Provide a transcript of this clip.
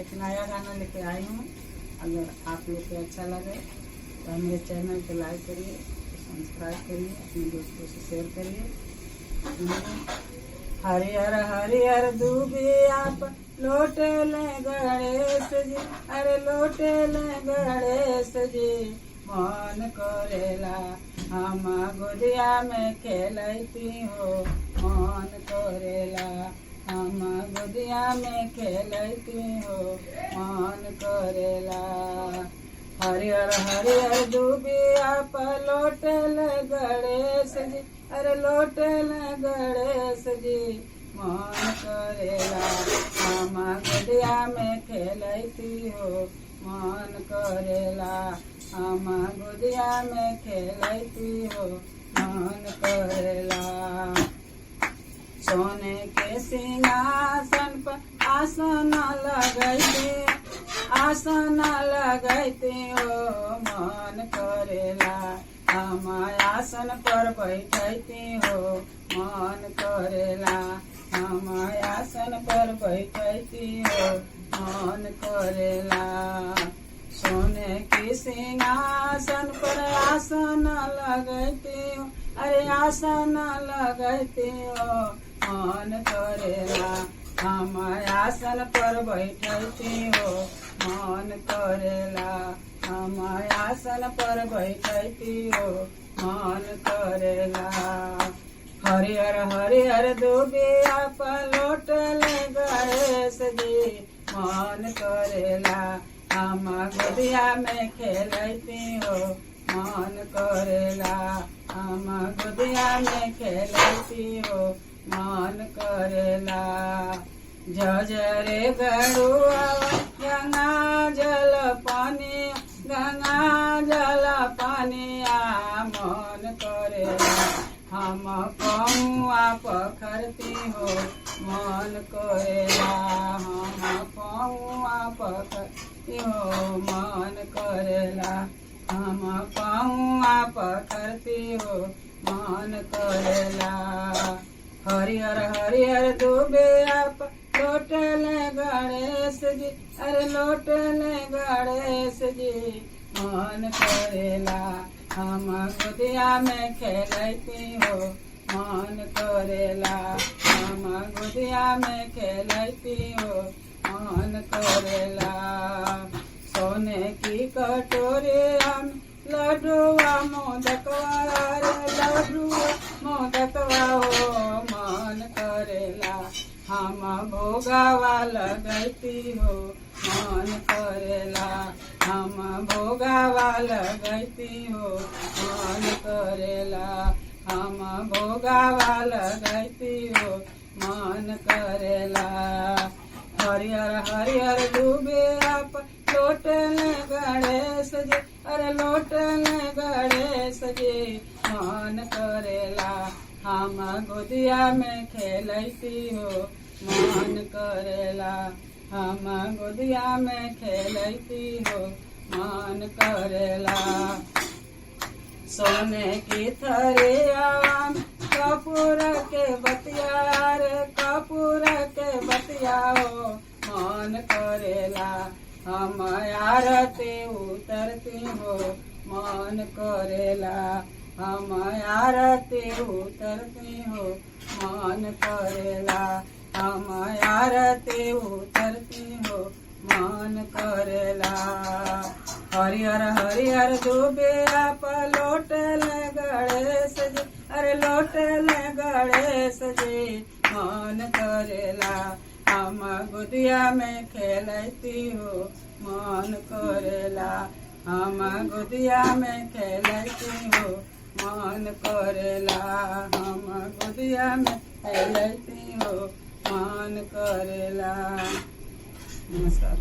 एक नया गाना लेके आई हूँ। अगर आप लोग को अच्छा लगे तो मेरे चैनल को लाइक करिए, सब्सक्राइब करिए, अपने दोस्तों से शेयर करिए। हरिहर हरिहर दूबिया पर लोटे ले गणेश जी, अरे लोटे ले गणेश जी। मन करेला हम गोदिया में खेलती हो, मन करेला हम गोदिया में खेलती हो, मन करेला। हरिहर हरिहर दूबिया पर लोटल गणेश जी, अरे लोटल गणेश जी। मन करेला हम गोदिया में खेलती हो, मन करेला हम गोदिया में खेलती हो, मन करेला। सोने के सिंहासन पर आसन लगैते, आसन लगैते हो, मन करेला हम आसन पर बैठते हो, मन करेला हम आसन पर बैठते हो, मन करेला। सोने के सिंहासन पर आसन लगैते हो, अरे आसन लगैते हो, मन करेला हम आसन पर बैठते हो, मन करेला हम आसन पर बैठते हो, मन करेला। हरिहर हरिहर दूबिया पर लोटल गणेश जी, मन करेला हम गोदिया में खेलती हो, मन करेला हम गोदिया में खेलती हो, मन करेला। जजरे गरुआ गंगा जल पानी, गंगा जल पानिया, मन करेला हम पौआ पखरती हो, मन करेला हम पौआ पखरती हो, मन करेला हम पौआ पखरती हो, मन करेला। हरिहर हरिहर दूबिया पर लोटल गणेश जी, अरे लोटल गणेश जी। मन करेला हम गोदिया में खेलती हो, मन करेला हम गोदिया में खेलती हो, मन करेला। सोने की कटोरिया में लड्डुआ मोदकवा, रे लड्डुआ मोदकवा हो, मन करेला हम भोगावा लगती हो, मन करेला हम भोगावा लगती हो, मन करेला हम भोगावा लगती हो, मन करेला। हरिहर हरिहर दूबिया पर लोटल गणेश जी, अरे लोटल गणेश जी। मन करेला हम गोदिया में खेलती हो, मन करेला हम गोदिया में खेलती हो, मन करेला। सोने की थरिया कपूर के बतिया, रे कपूर के बतिया हो, मन करेला हम आरती उतरती हो, मन करेला हम आरती उतरती हो, मन करेला हम आरती उतरती हो, मन करेला। हरिहर हरिहर दूबिया पर लोटल गणेश जी, अरे लोटल गणेश जी। मन करेला हम गोदिया में खेलती हो, मन करेला हम गोदिया में खेलती हो, मन करेला हम गोदिया में खेलती हो, मन करेला। नमस्कार।